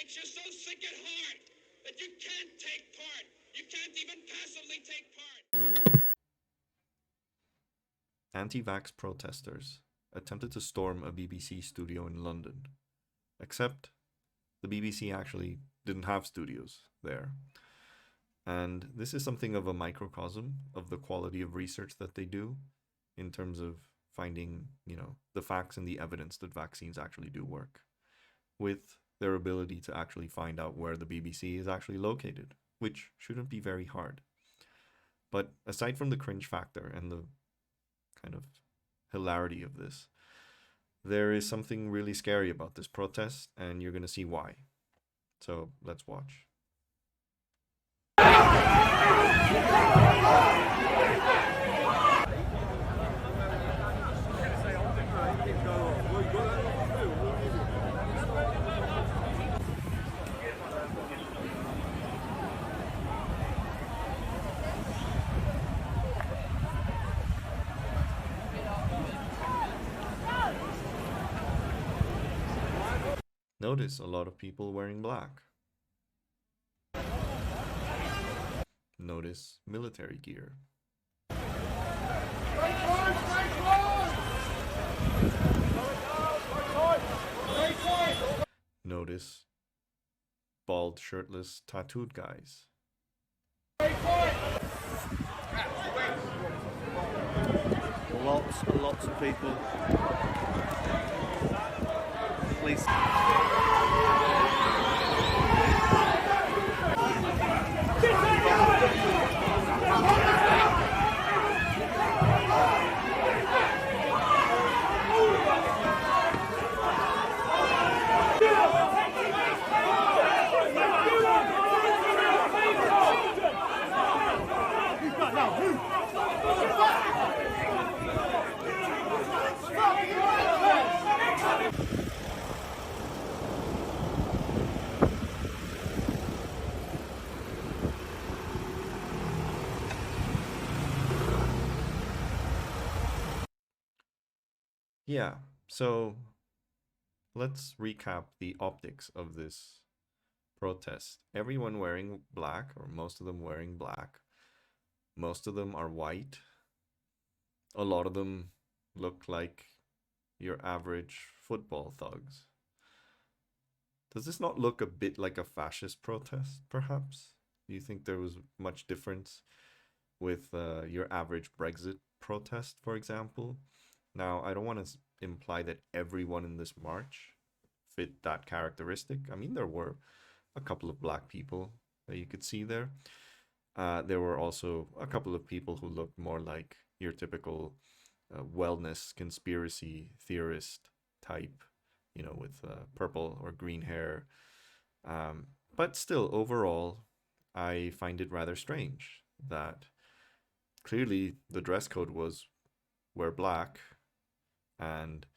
makes you so sick at heart that you can't take part. You can't even passively take part. Anti-vax protesters attempted to storm a BBC studio in London, except the BBC actually didn't have studios there. And this is something of a microcosm of the quality of research that they do in terms of finding, the facts and the evidence that vaccines actually do work, with their ability to actually find out where the BBC is actually located, which shouldn't be very hard. But aside from the cringe factor and the kind of hilarity of this, there is something really scary about this protest, and you're going to see why. So let's watch. Notice a lot of people wearing black. Notice military gear. Notice bald, shirtless, tattooed guys. Lots and lots of people. Please. Yeah, so let's recap the optics of this protest. Everyone wearing black, or most of them wearing black. Most of them are white. A lot of them look like your average football thugs. Does this not look a bit like a fascist protest, perhaps? Do you think there was much difference with your average Brexit protest, for example? Now, I don't want to imply that everyone in this march fit that characteristic. I mean, there were a couple of black people that you could see there. There were also a couple of people who looked more like your typical wellness conspiracy theorist type, with purple or green hair. But still, overall, I find it rather strange that clearly the dress code was wear black, and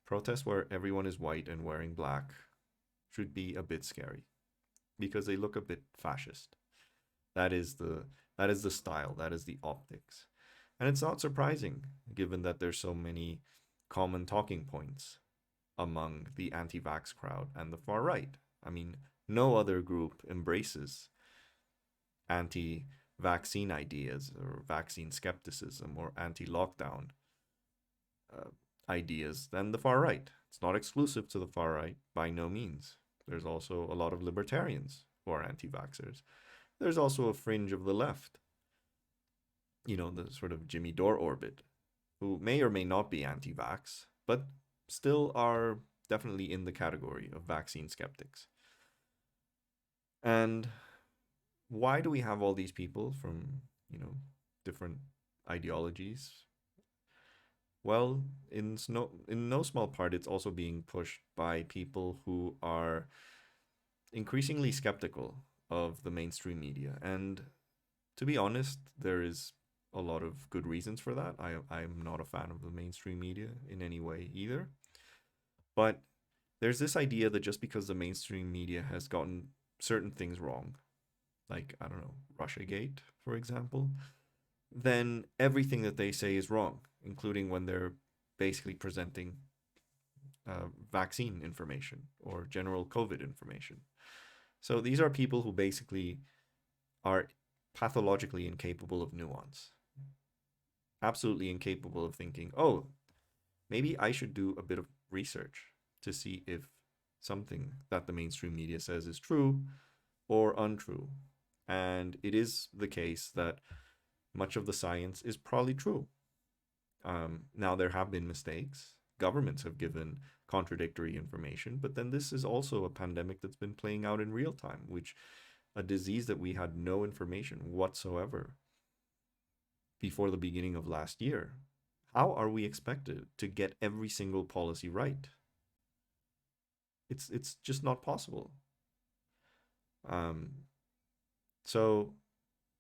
protests where everyone is white and wearing black should be a bit scary because they look a bit fascist. That is the style, that is the optics. And it's not surprising given that there's so many common talking points among the anti-vax crowd and the far right. I mean, no other group embraces anti-vaccine ideas or vaccine skepticism or anti-lockdown ideas than the far right. It's not exclusive to the far right by no means. There's also a lot of libertarians who are anti-vaxxers. There's also a fringe of the left, the sort of Jimmy Dore orbit, who may or may not be anti-vax, but still are definitely in the category of vaccine skeptics. And why do we have all these people from, different ideologies? Well, in no small part, it's also being pushed by people who are increasingly skeptical of the mainstream media. And to be honest, there is a lot of good reasons for that. I'm not a fan of the mainstream media in any way either. But there's this idea that just because the mainstream media has gotten certain things wrong, like, I don't know, Russiagate, for example, then everything that they say is wrong, including when they're basically presenting vaccine information or general COVID information. So these are people who basically are pathologically incapable of nuance, absolutely incapable of thinking, oh, maybe I should do a bit of research to see if something that the mainstream media says is true or untrue. And it is the case that much of the science is probably true. Now, there have been mistakes. Governments have given contradictory information, but then this is also a pandemic that's been playing out in real time, which a disease that we had no information whatsoever before the beginning of last year. How are we expected to get every single policy right? It's just not possible. Um, so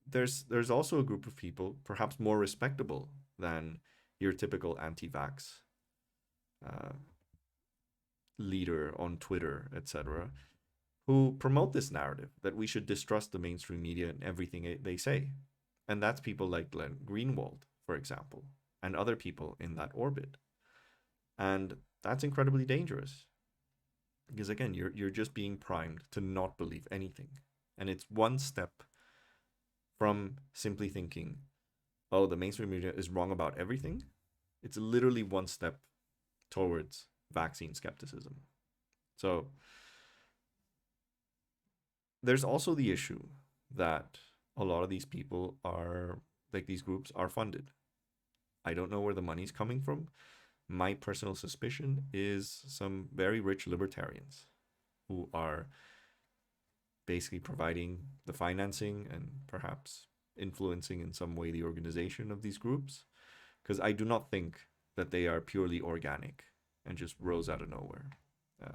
there's also a group of people, perhaps more respectable than your typical anti-vax uh, leader on Twitter, etc., who promote this narrative that we should distrust the mainstream media and everything they say. And that's people like Glenn Greenwald, for example, and other people in that orbit. And that's incredibly dangerous. Because again, you're just being primed to not believe anything. And it's one step from simply thinking, oh, the mainstream media is wrong about everything. It's literally one step towards vaccine skepticism. So there's also the issue that a lot of these people are, like these groups are funded. I don't know where the money's coming from. My personal suspicion is some very rich libertarians who are basically providing the financing and perhaps influencing in some way the organization of these groups. Because I do not think that they are purely organic and just rose out of nowhere.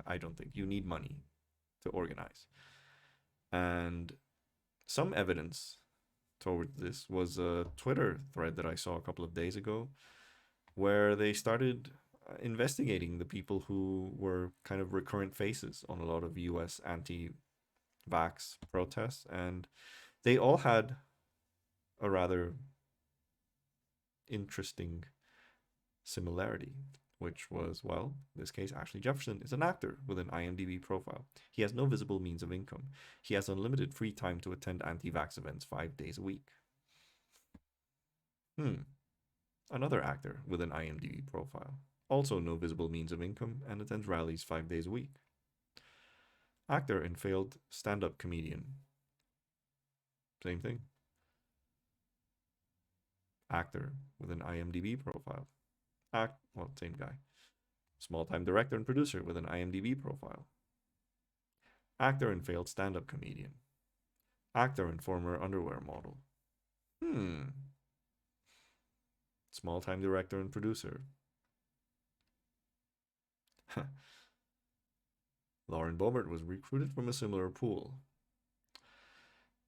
I don't think you need money to organize. And some evidence towards this was a Twitter thread that I saw a couple of days ago where they started investigating the people who were kind of recurrent faces on a lot of US anti-vax protests. And they all had a rather interesting similarity, which was, well, in this case, Ashley Jefferson is an actor with an IMDb profile. He has no visible means of income. He has unlimited free time to attend anti-vax events 5 days a week. Another actor with an IMDb profile. Also no visible means of income and attends rallies 5 days a week. Actor and failed stand-up comedian. Same thing. Actor with an IMDb profile. Well, same guy. Small-time director and producer with an IMDb profile. Actor and failed stand-up comedian. Actor and former underwear model. Small-time director and producer. Lauren Boebert was recruited from a similar pool.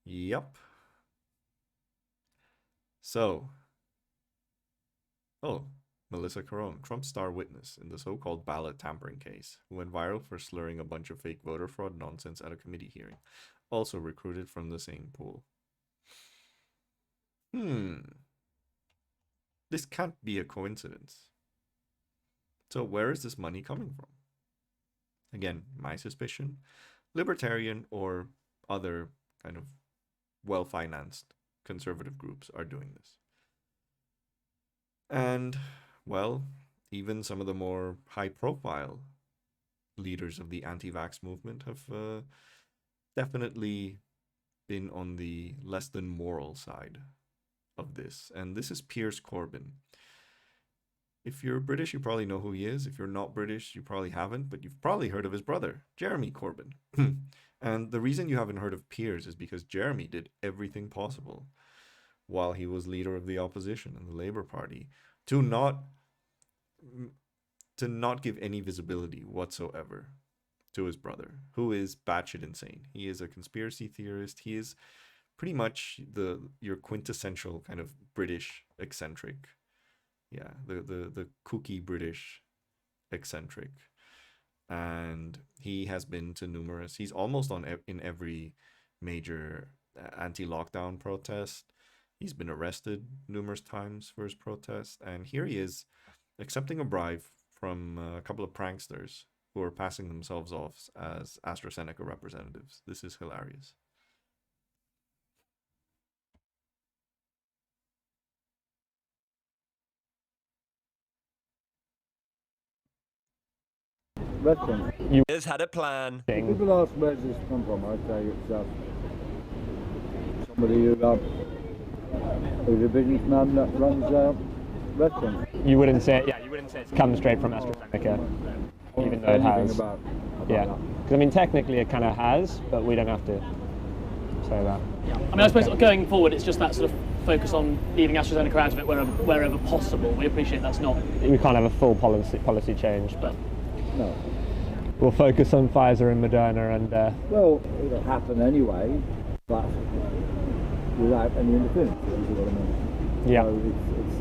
Yep. So, Melissa Carone, Trump's star witness in the so-called ballot tampering case, who went viral for slurring a bunch of fake voter fraud nonsense at a committee hearing, also recruited from the same pool. This can't be a coincidence. So where is this money coming from? Again, my suspicion, libertarian or other kind of well-financed conservative groups are doing this. And, well, even some of the more high-profile leaders of the anti-vax movement have definitely been on the less than moral side of this. And this is Piers Corbyn. If you're British, you probably know who he is. If you're not British, you probably haven't, but you've probably heard of his brother, Jeremy Corbyn. And the reason you haven't heard of Piers is because Jeremy did everything possible while he was leader of the opposition in the Labour Party to not give any visibility whatsoever to his brother, who is batshit insane. He is a conspiracy theorist. He is pretty much your quintessential kind of British eccentric. Yeah, the kooky British eccentric. And he has been to numerous, he's almost in every major anti-lockdown protest. He's been arrested numerous times for his protest. And here he is accepting a bribe from a couple of pranksters who are passing themselves off as AstraZeneca representatives. This is hilarious. Restaurant. You had a plan. People ask where does this come from, I say it's somebody who's a businessman that runs a restaurant. You wouldn't say, yeah, you wouldn't say it's come straight from AstraZeneca, even though it has. About Yeah, that. because I mean technically it kind of has, but we don't have to say that. Yeah. I mean, I suppose going forward, it's just that sort of focus on leaving AstraZeneca out of it wherever possible. We appreciate that's not. We can't have a full policy change, but No. we'll focus on Pfizer and Moderna and. Well, it'll happen anyway, but without any interference, if you see what I mean. Yeah. So it's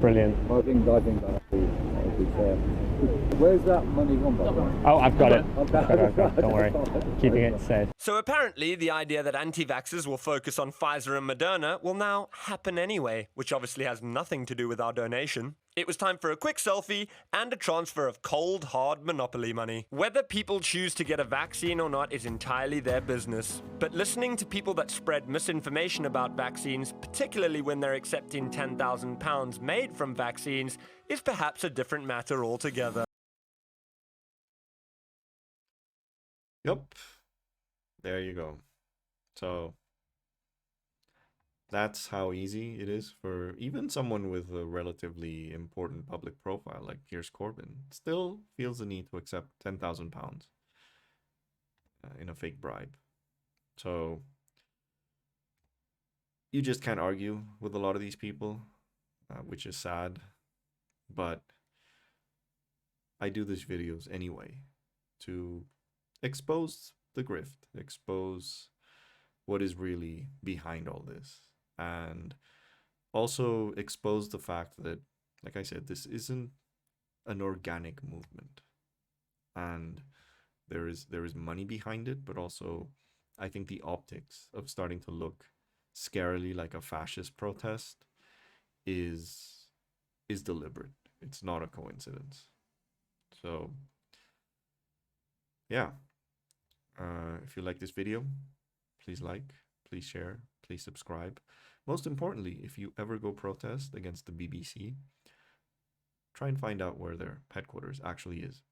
Brilliant. I think that'll be fair. Where's that money gone by? Oh, I've got it. Okay. I've got it. Don't worry. Keeping it safe. So apparently the idea that anti-vaxxers will focus on Pfizer and Moderna will now happen anyway, which obviously has nothing to do with our donation. It was time for a quick selfie and a transfer of cold, hard Monopoly money. Whether people choose to get a vaccine or not is entirely their business. But listening to people that spread misinformation about vaccines, particularly when they're accepting £10,000 made from vaccines, is perhaps a different matter altogether. Yep. There you go. So that's how easy it is for even someone with a relatively important public profile like Piers Corbyn still feels the need to accept £10,000 in a fake bribe. So you just can't argue with a lot of these people, which is sad. But I do these videos anyway to expose the grift, expose what is really behind all this, and also expose the fact that, like I said, this isn't an organic movement, and there is money behind it, but also I think the optics of starting to look scarily like a fascist protest is deliberate. It's not a coincidence. So yeah, if you like this video, please like, please share, please subscribe. Most importantly, if you ever go protest against the BBC, try and find out where their headquarters actually is.